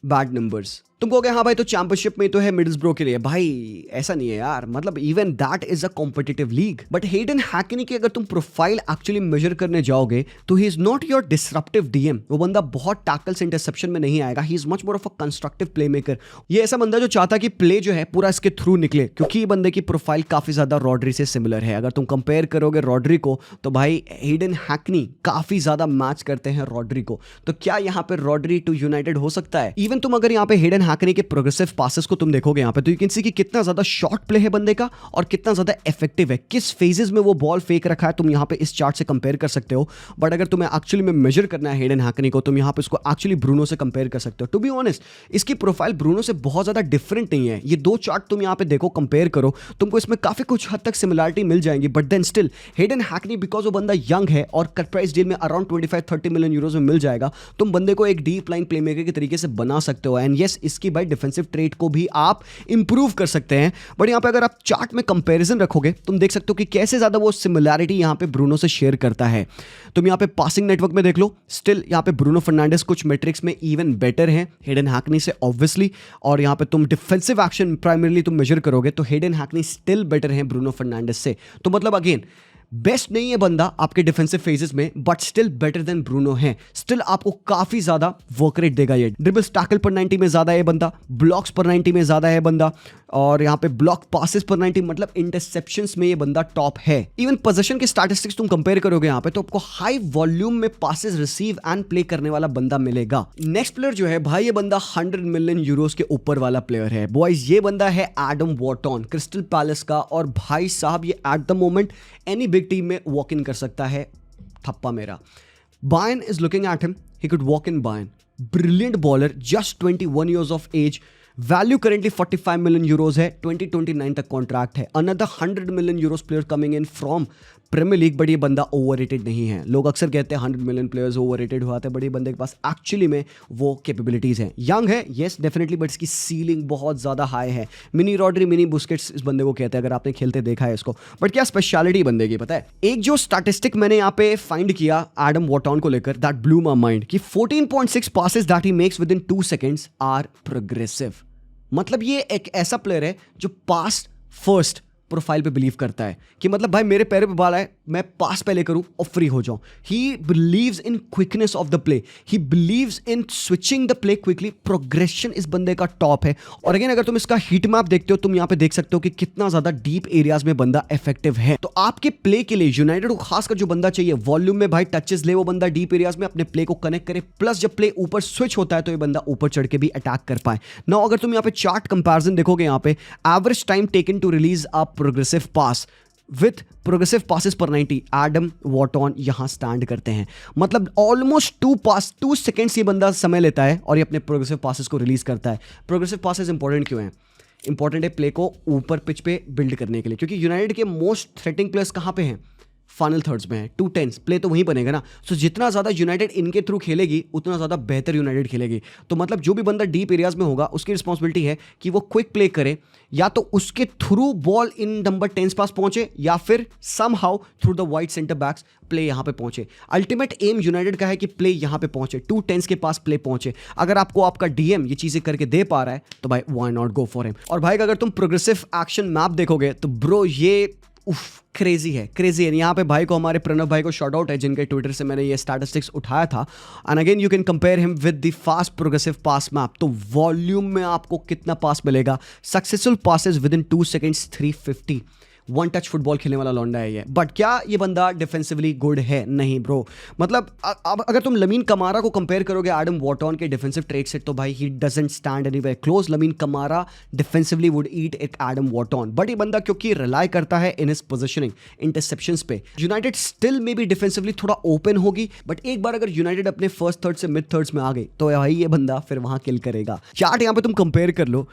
bad numbers. तुम कहोगे हाँ भाई तो चैंपियनशिप में तो है मिडलस्ब्रो के लिए, भाई ऐसा नहीं है यार, मतलब even that is a competitive league. But Hayden Hackney की अगर तुम प्रोफाइल एक्चुअली मेजर करने जाओगे तो he is not your disruptive DM. वो बंदा बहुत टैकल्स इंटरसेप्शन में नहीं आएगा, ही is much more of a constructive play maker. ये ऐसा बंदा जो चाहता कि प्ले जो है पूरा इसके थ्रू निकले, क्योंकि ये बंदे की प्रोफाइल काफी ज्यादा रॉड्री से सिमिलर है। अगर तुम कंपेयर करोगे रॉड्री को, तो भाई हेडन हैकनी काफी ज्यादा मैच करते हैं रॉड्री को। तो क्या यहाँ पे रॉड्री टू यूनाइटेड हो सकता है? इवन तुम अगर यहाँ पे हेडन हैकनी के प्रोग्रेसिव पासेस को तुम देखोगे यहाँ पे, तो यू कैन सी कि कितना ज्यादा शॉर्ट प्ले है बंदे का और कितना ज्यादा इफेक्टिव है, किस फेजेस में वो बॉल फेंक रखा है, तुम यहाँ पे इस चार्ट से कंपेयर कर सकते हो। बट अगर तुम्हें एक्चुअली में मेजर करना है हेडन हैकनी को, तुम यहाँ पे इसको एक्चुअली ब्रूनो से कंपेयर कर सकते हो। टू बी ऑनेस्ट, इसकी प्रोफाइल ब्रूनो से बहुत ज्यादा डिफरेंट नहीं है। ये दो चार्ट तुम यहाँ पे देखो, कंपेयर करो, तुमको इसमें काफी कुछ हद तक सिमिलरिटी मिल जाएंगी। But then still Hayden Hackney, because वो बंदा यंग है और कट प्राइस डील में अराउंड 25-30 मिलियन यूरोज में मिल जाएगा, तुम बंदे को एक डीप लाइन प्लेमेकर के तरीके से बना सकते हो। एंड यस, इसकी भाई डिफेंसिव ट्रेट को भी आप इंप्रूव कर सकते हैं। बट यहां पे अगर आप चार्ट में कंपैरिजन रखोगे, तुम देख सकते हो कि कैसे ज्यादा वो सिमिलरिटी यहां पे ब्रूनो से शेयर करता है। तुम यहां पे पासिंग नेटवर्क में देख लो, स्टिल यहां पे ब्रूनो फर्नांडिस कुछ मैट्रिक्स में इवन बेटर है हेडन हैकनी से ऑब्वियसली। और यहां पे तुम डिफेंसिव एक्शन प्राइमरीली तुम मेजर करोगे तो हेडन हैकनी स्टिल बेटर है ब्रूनो फर्नांडिस से। तो मतलब अगेन बेस्ट नहीं है बंदा आपके डिफेंसिव फेजेस में, but still better than Bruno है। स्टिल आपको काफी ज्यादा वर्क रेट देगा ये। ड्रिबल्स टैकल पर 90 में ज्यादा है बंदा, ब्लॉक्स पर 90 में ज्यादा है बंदा, और यहाँ पे ब्लॉक पासेस पर 90, मतलब इंटरसेप्शंस में ये बंदा टॉप है। इवन पोजीशन के स्टैटिस्टिक्स तुम कंपेयर करोगे यहाँ पे, तो आपको हाई वॉल्यूम में पासेस रिसीव एंड प्ले करने वाला बंदा मिलेगा। नेक्स्ट प्लेयर जो है भाई, ये बंदा 100 मिलियन यूरोज के ऊपर वाला प्लेयर है बॉयज। ये बंदा है एडम वॉर्टन, क्रिस्टल पैलेस का। और भाई साहब, ये at the moment any big team में वॉक इन कर सकता है, थप्पा मेरा। Bayern is looking at him, he could walk in Bayern. Brilliant baller, just 21 years of age, value currently 45 million euros है, 2029 तक कॉन्ट्रैक्ट है। Another 100 million euros player coming in from Premier League. But ये बंदा overrated नहीं है। लोग अक्सर कहते हैं 100 मिलियन प्लेयर्स ओवररेटेड होते हैं, बट ये बंदे के पास एक्चुअली में वो कैपेबिलिटीज हैं। यंग है येस डेफिनेटली, बट इसकी सीलिंग बहुत ज्यादा हाई है। मिनी रॉड्री, मिनी बुस्केट्स इस बंदे को कहते हैं, अगर आपने खेलते देखा है इसको। बट क्या स्पेशलिटी बंदे की पता है? एक जो स्टैटिस्टिक मैंने यहाँ पे फाइंड किया एडम वॉर्टन को लेकर, दैट ब्लू माय माइंड, कि 14.6 passes that he makes within 2 seconds are progressive. मतलब ये एक ऐसा प्लेयर है जो पास फर्स्ट प्रोफाइल पे बिलीव करता है कि मतलब भाई मेरे पैर पे बाल आए, मैं पास पहले करूं और फ्री हो जाऊं। He believes in quickness of the play, he believes in switching the play quickly. Progression इस बंदे का टॉप है। और अगेन अगर तुम इसका हीट मैप देखते हो, तुम यहां पे देख सकते हो कि कितना ज्यादा डीप एरियाज में बंदा इफेक्टिव है। तो आपके प्ले के लिए यूनाइटेड को खासकर जो बंदा चाहिए, वॉल्यूम में भाई टचेस ले वो बंदा डीप एरियाज में अपने प्ले को कनेक्ट करे, प्लस जब प्ले ऊपर स्विच होता है तो ये बंदा ऊपर चढ़ के भी अटैक कर पाए। नाउ अगर तुम यहाँ पे चार्ट कंपैरिजन देखोगे, यहाँ पे average time taken to release a progressive pass with progressive passes per 90, Adam Wharton यहां स्टैंड करते हैं। मतलब ऑलमोस्ट 2 सेकेंड्स ये बंदा समय लेता है और ये अपने प्रोग्रेसिव पासेस को रिलीज करता है। प्रोग्रेसिव पासेस इंपॉर्टेंट क्यों हैं? इंपॉर्टेंट है प्ले को ऊपर पिच पे बिल्ड करने के लिए, क्योंकि यूनाइटेड के मोस्ट थ्रेटिंग प्लेयर्स कहां पे हैं? फाइनल थर्ड्स में है, 2-10 प्ले तो वहीं बनेगा ना। सो जितना ज़्यादा यूनाइटेड इनके थ्रू खेलेगी, उतना ज़्यादा बेहतर यूनाइटेड खेलेगी। तो मतलब जो भी बंदा डीप एरियाज में होगा, उसकी रिस्पॉन्सिबिलिटी है कि वो क्विक प्ले करे, या तो उसके थ्रू बॉल इन नंबर 10 पास पहुंचे, या फिर somehow through the wide centre backs play यहाँ पे पहुंचे। अल्टीमेट एम यूनाइटेड का है कि प्ले यहाँ पे पहुंचे, 2-10 के पास प्ले पहुंचे। अगर आपको आपका डीएम ये चीज़ें करके दे पा रहा है, तो भाई why not go for him. और भाई अगर तुम प्रोग्रेसिव एक्शन मैप देखोगे, तो ब्रो ये उफ क्रेजी है, क्रेजी है। यहाँ पे भाई को, हमारे प्रणव भाई को शॉर्ट आउट है, जिनके ट्विटर से मैंने ये स्टैटिस्टिक्स उठाया था। And again you can compare him with the fast progressive pass map. तो वॉल्यूम में आपको कितना पास मिलेगा, successful passes with in 2 seconds 350। One touch football खेलने वाला लौंडा है ये। बट क्या ये बंदा डिफेंसिवली गुड है? नहीं ब्रो। मतलब अब अगर तुम लमीन कमारा को कंपेयर करोगे एडम वॉटन के डिफेंसिव ट्रेट से, तो भाई he doesn't stand anywhere close. Lamine Camara defensively would eat एक एडम वॉटन। बट ये बंदा क्योंकि रिलाई करता है इन हिज पोजिशनिंग, इंटरसेप्शंस पे, यूनाइटेड स्टिल में भी डिफेंसिवली थोड़ा ओपन होगी। बट एक बार अगर यूनाइटेड अपने फर्स्ट थर्ड से मिड थर्ड्स में आ गई, तो भाई ये बंदा फिर वहां किल करेगा। चार्ट यहाँ पे तुम कंपेयर कर लो,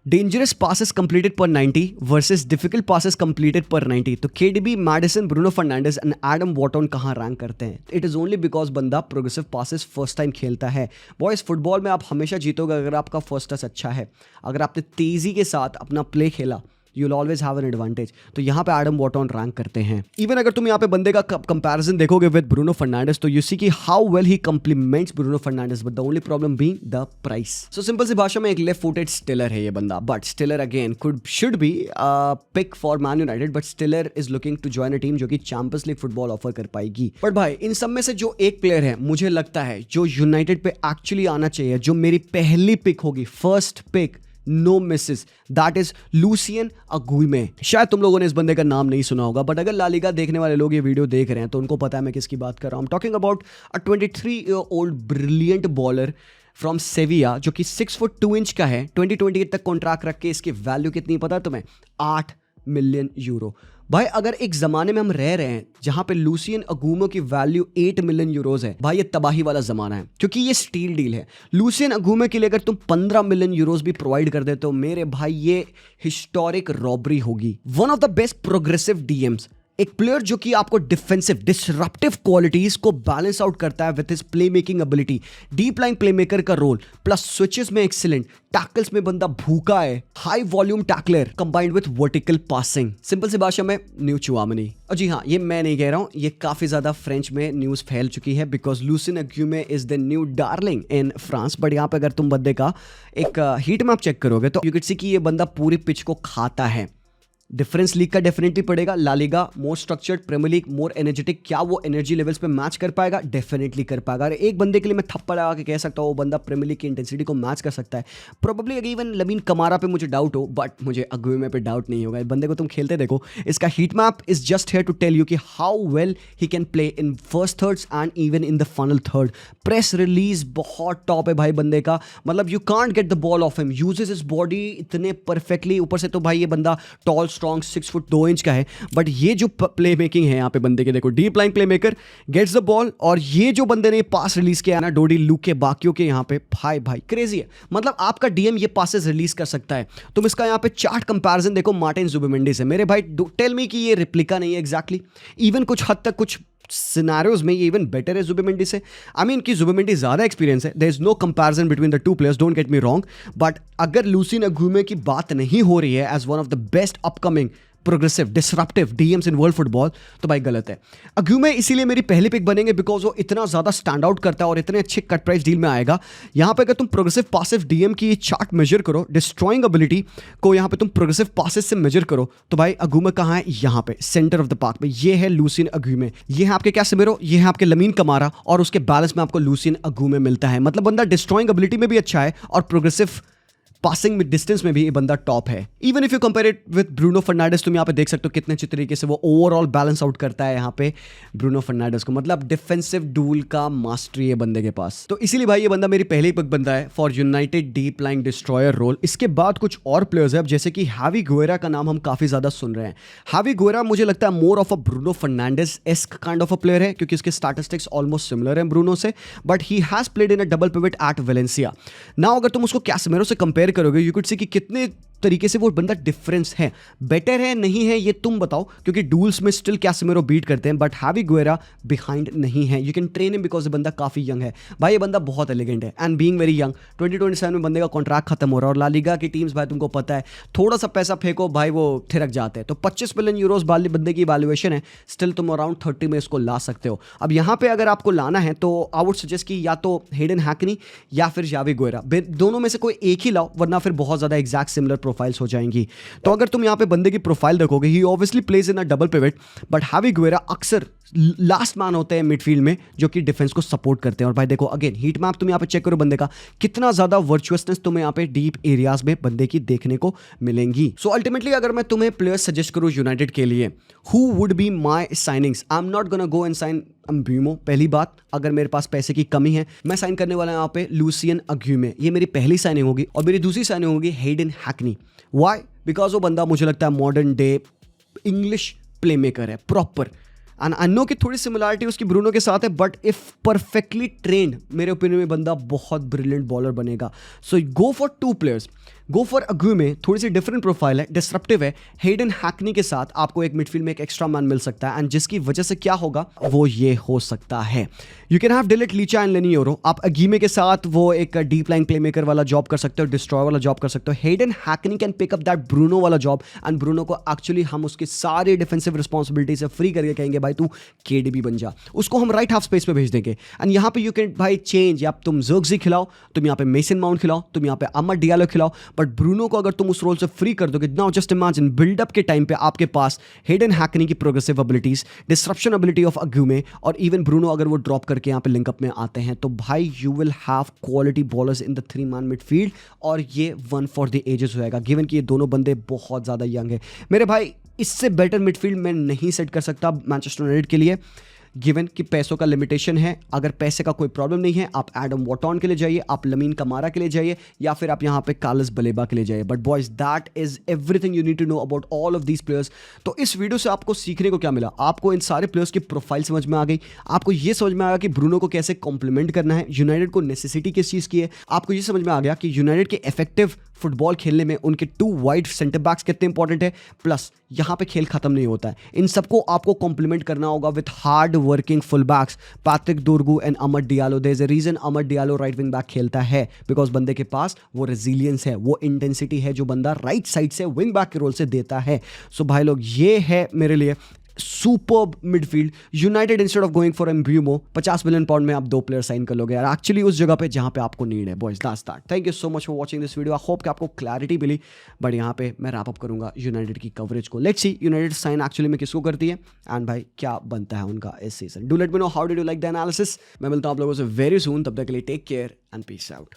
dangerous passes completed per 90 versus difficult passes completed per 90। तो KDB, Maddison, Bruno Fernandes and Adam Wharton कहाँ रैंक करते हैं? इट इज ओनली बिकॉज बंदा प्रोग्रेसिव passes फर्स्ट टाइम खेलता है। बॉयज, फुटबॉल में आप हमेशा जीतोगे अगर आपका फर्स्ट टच अच्छा है, अगर आपने तेजी के साथ अपना प्ले खेला, you'll always have an advantage। तो यहाँ पे एडम वॉटन रैंक करते हैं। इवन अगर तुम यहाँ पे बंदे का कंपैरिजन देखोगे विद ब्रूनो फर्नांडिस, तो यू सी कि how well he compliments Bruno Fernandes, but the only problem being the price. So simple सी भाषा में एक लेफ्ट फुटेड स्टिलर है ये बंदा। But Stiller again should be pick for Man United, but Stiller is looking to join a team जो कि champions league football offer कर पाएगी। बट भाई, इन सब में से जो एक प्लेयर है मुझे लगता है जो यूनाइटेड पे एक्चुअली आना चाहिए, जो मेरी पहली पिक होगी, first pick, no misses, that is Lucien Agoume. शायद तुम लोगों ने इस बंदे का नाम नहीं सुना होगा, बट अगर ला लीगा देखने वाले लोग ये वीडियो देख रहे हैं तो उनको पता है मैं किसकी बात कर रहा हूँ। Talking about a 23-year-old brilliant bowler from सेविया, जो कि 6 फुट 2 इंच का है। 2028 तक कॉन्ट्रैक्ट रख के इसकी वैल्यू कितनी पता है तुम्हें? 8 मिलियन यूरो। भाई, अगर एक जमाने में हम रह रहे हैं जहां पे लूसियन अगुइमे की वैल्यू 8 मिलियन यूरोज है, भाई ये तबाही वाला जमाना है, क्योंकि ये स्टील डील है। लूसियन अगुइमे के लिए अगर तुम 15 मिलियन यूरोज भी प्रोवाइड कर देते हो, मेरे भाई ये हिस्टोरिक रॉबरी होगी। One of the best progressive DMs, एक प्लेयर जो कि आपको डिफेंसिव डिसरप्टिव क्वालिटीज को बैलेंस आउट करता है with his play making ability, deep line play maker का रोल, प्लस स्विचेस में एक्सीलेंट, टैकल्स में बंदा भूखा है, high volume tackler combined with vertical passing. Simple सी भाषा में न्यू चुआमनी। और जी हाँ, ये मैं नहीं कह रहा हूं, ये काफी ज्यादा फ्रेंच में न्यूज फैल चुकी है, because Lucien Agoume is the new darling in France. But यहाँ पे अगर तुम बंदे का एक हीट मैप चेक करोगे तो यू कैन सी कि ये बंदा पूरी पिच को खाता है। डिफरेंस लीग का डेफिनेटली पड़ेगा। La Liga more structured, Premier League more energetic. क्या वो एनर्जी लेवल्स पे मैच कर पाएगा? डेफिनेटली कर पाएगा। अरे एक बंदे के लिए मैं थप्पड़ लगा के कह सकता हूँ वो बंदा प्रीमियर लीग की इंटेंसिटी को मैच कर सकता है। प्रोबेबली अगर इवन लमीन कमारा पे मुझे डाउट हो, बट मुझे अगुइमे पे डाउट नहीं होगा। बंदे को तुम खेलते देखो। इसका heat map is just here to tell you कि how well he can play in first thirds and even in the final third. Press release बहुत टॉप है भाई बंदे का, मतलब you can't get the ball off him, uses his body इतने perfectly. ऊपर से तो भाई ये बंदा टॉल स्ट्रॉन्ग 6 फुट 2 इंच का है। बट ये जो प्ले मेकिंग है यहाँ पे बंदे के, देखो deep line play maker, gets the ball, और ये जो बंदे ने पास रिलीज किया ना डोडी लूक के बाकियों के यहाँ पे, भाई क्रेजी है। मतलब आपका डीएम ये पासेस रिलीज कर सकता है। तुम इसका यहाँ पे चार्ट कंपैरिजन देखो मार्टिन जुबिमेंडी से, मेरे भाई टेल मी कि ये रिप्लिका नहीं है एग्जैक्टली। इवन कुछ हद तक कुछ सिनेरियोज में ये इवन बेटर है जुबिमेंडी से। आई मीन कि जुबिमेंडी ज़्यादा एक्सपीरियंस है, there is no comparison between the two players, don't get me wrong. But अगर लूसियन अगुइमे की बात नहीं हो रही है as one of the best upcoming progressive disruptive DMs in world football, तो भाई गलत है। अगुइमे इसीलिए मेरी पहली पिक बनेंगे बिकॉज वो इतना ज़्यादा स्टैंड आउट करता है और इतने अच्छे कट प्राइस डील में आएगा। यहाँ पे अगर तुम प्रोग्रेसिव पासिव डीएम की चार्ट मेजर करो, डिस्ट्रॉइंग एबिलिटी को यहाँ पे तुम प्रोग्रेसिव पासिस से मेजर करो, तो भाई अगुइमे कहाँ है? यहाँ पे सेंटर ऑफ द पार्क में। ये है लूसियन अगुइमे, ये है आपके कैसेमिरो, ये है आपके लमीन कमारा, और उसके बैलेंस में आपको लूसियन अगुइमे मिलता है। मतलब बंदा डिस्ट्रॉइंग एबिलिटी में भी अच्छा है और प्रोग्रेसिव पासिंग में डिस्टेंस में भी ये बंदा टॉप है। Even if you compare it with Bruno Fernandes, तुम यहाँ पे देख सकते हो कितने अच्छे तरीके से वो ओवरऑल बैलेंस आउट करता है यहाँ पे ब्रूनो फर्नांडिस को। मतलब डिफेंसिव डूल का मास्टरी है बंदे के पास। तो इसीलिए भाई ये बंदा मेरी पहली पिक बंदा है for United deep line destroyer role. इसके बाद कुछ और प्लेयर्स है, जैसे कि हैवी गुएरा का नाम हम काफी ज्यादा सुन रहे हैं। हैवी गुएरा मुझे लगता है more of a Bruno Fernandes esque kind of a player है, क्योंकि इसके स्टैटिस्टिक्स ऑलमोस्ट सिमिलर है ब्रूनो से, but he has played in a double pivot at Valencia. Now अगर तुम उसको कैसेमिरो से कंपेयर करोगे, यू कुड सी कि कितने तरीके से वो बंदा डिफरेंस है, बेटर है नहीं है ये तुम बताओ, क्योंकि डूल्स में स्टिल कैसेमिरो बीट करते हैं, बट हैवी गुएरा बिहाइंड नहीं है। You can train him because ये बंदा काफी यंग है। भाई ये बंदा बहुत एलिगेंट है एंड बीइंग वेरी यंग, 2027 में बंदे का कॉन्ट्रैक्ट खत्म हो रहा है, और ला लीगा की टीम्स भाई तुमको पता है थोड़ा सा पैसा फेंको भाई वो थिरक जाते हैं। तो 25 मिलियन यूरोज वाली बंदे की वैल्यूएशन है, स्टिल तुम अराउंड 30 में इसको ला सकते हो। अब यहाँ पे अगर आपको लाना है तो आई वुड सजेस्ट कि या तो हेडन हैकनी या फिर यावी गुएरा, दोनों में से कोई एक ही लाओ, वरना फिर बहुत ज्यादा एग्जैक्ट सिमिलर प्रोफाइल्स हो जाएंगी। तो अगर तुम यहाँ पे बंदे की प्रोफाइल देखोगे, he obviously plays in a double pivot, but Javi Guerra अक्सर लास्ट मैन होते हैं मिडफील्ड में जो कि डिफेंस को सपोर्ट करते हैं। और भाई देखो अगेन हीट मैप तुम यहाँ पे चेक करो बंदे का, कितना ज्यादा वर्चुअसनेस तुम्हें यहाँ पे डीप एरियाज में बंदे की देखने को मिलेंगी। सो अल्टीमेटली अगर मैं तुम्हें प्लेयर्स सजेस्ट करूँ यूनाइटेड के लिए, who would be my signings, I am not gonna go and sign Mbeumo. पहली बात, अगर मेरे पास पैसे की कमी है, मैं साइन करने वाला यहाँ पे लूसियन अग्यूमे, ये मेरी पहली साइनिंग होगी। और मेरी दूसरी साइनिंग होगी हेडन हैकनी। वाई? बिकॉज वो बंदा मुझे लगता है modern day English play maker है प्रॉपर, एंड आई नो कि थोड़ी सिमिलरिटी उसकी ब्रूनो के साथ है, बट इफ परफेक्टली ट्रेंड मेरे ओपिनियन में बंदा बहुत ब्रिलियंट बॉलर बनेगा। So go for two players, go for Agoume, थोड़ी सी डिफरेंट प्रोफाइल है, डिसरप्टिव है। हेडन हैकनी के साथ आपको एक मिडफील्ड में एक एक्स्ट्रा मैन मिल सकता है, एंड जिसकी वजह से क्या होगा वो ये हो सकता है, you can have de Ligt Licha and Leny Yoro. आप अग्यूमे के साथ वो एक डीप लाइन प्ले मेकर वाला जॉब कर सकते हो, डिस्ट्रॉय वाला जॉब कर सकते हो। Hayden Hackney can pick up that Bruno वाला जॉब, एंड ब्रूनो को एक्चुअली हम उसकी सारी डिफेंसिव रिस्पॉन्सिबिलिटी से फ्री करके कहेंगे भाई तू केडीबी बन जा, उसको हम राइट हाफ स्पेस पे भेज देंगे। एंड यहाँ पे यू कैन भाई चेंज, या तुम ज़र्क्ज़ी खिलाओ, तुम यहाँ पे मेसन माउंट खिलाओ, तुम यहाँ पे अमर डियालो खिलाओ, बट ब्रूनो को अगर तुम उस रोल से फ्री कर दोगे, नाउ जस्ट इमेजिन बिल्डअप के टाइम पे आपके पास हेडन हैकनी की progressive abilities, disruption ability of Agoume, और इवन ब्रूनो अगर वो ड्रॉप करके यहाँ पे लिंकअप में आते हैं, तो भाई you will have quality bowlers in the 3-man midfield, और ये वन फॉर द एजेस होएगा, गिवन कि ये दोनों बंदे बहुत ज़्यादा यंग है। मेरे भाई इससे बेटर मिडफील्ड मैं नहीं सेट कर सकता मैनचेस्टर यूनाइटेड के लिए, गिवन कि पैसों का लिमिटेशन है। अगर पैसे का कोई प्रॉब्लम नहीं है, आप एडम वॉटॉन के लिए जाइए, आप लमीन कमारा के लिए जाइए, या फिर आप यहाँ पे कार्लोस बलेबा के लिए जाइए। But boys that is everything you need to know about all of these players. तो इस वीडियो से आपको सीखने को क्या मिला? आपको इन सारे प्लेयर्स की प्रोफाइल समझ में आ गई, आपको ये समझ में आ गया कि ब्रूनो को कैसे कॉम्प्लीमेंट करना है, यूनाइटेड को नेसेसिटी किस चीज़ की है, आपको ये समझ में आ गया कि यूनाइटेड के इफेक्टिव फुटबॉल खेलने में उनके 2 वाइड सेंटर बैक्स कितने इंपॉर्टेंट है। प्लस यहाँ पे खेल खत्म नहीं होता है, इन सबको आपको कॉम्प्लीमेंट करना होगा with hard working full backs, Patrick Dorgu and Amad Diallo. There is a reason Amad Diallo right wing back खेलता है, बिकॉज बंदे के पास वो रेजिलियंस है, वो इंटेंसिटी है जो बंदा राइट साइड से विंग बैक के रोल से देता है। सो भाई लोग ये है मेरे लिए superb midfield. United instead of going for Mbeumo 50 million pound में आप 2 प्लेयर साइन कर लोगे यार, एक्चुअली उस जगह पे जहां पे आपको नीड है। Boys that's that. Thank you so much for watching this video. I hope कि आपको क्लैरिटी मिली, बट यहाँ पे मैं रैप अप करूंगा यूनाइटेड की कवरेज को। Let's see United sign actually में किसको करती है, एंड भाई क्या बनता है उनका इस season. Do let me know how did you like the analysis. मैं मिलता हूं आप लोगों से वेरी सून, तब तक के लिए take care and peace out.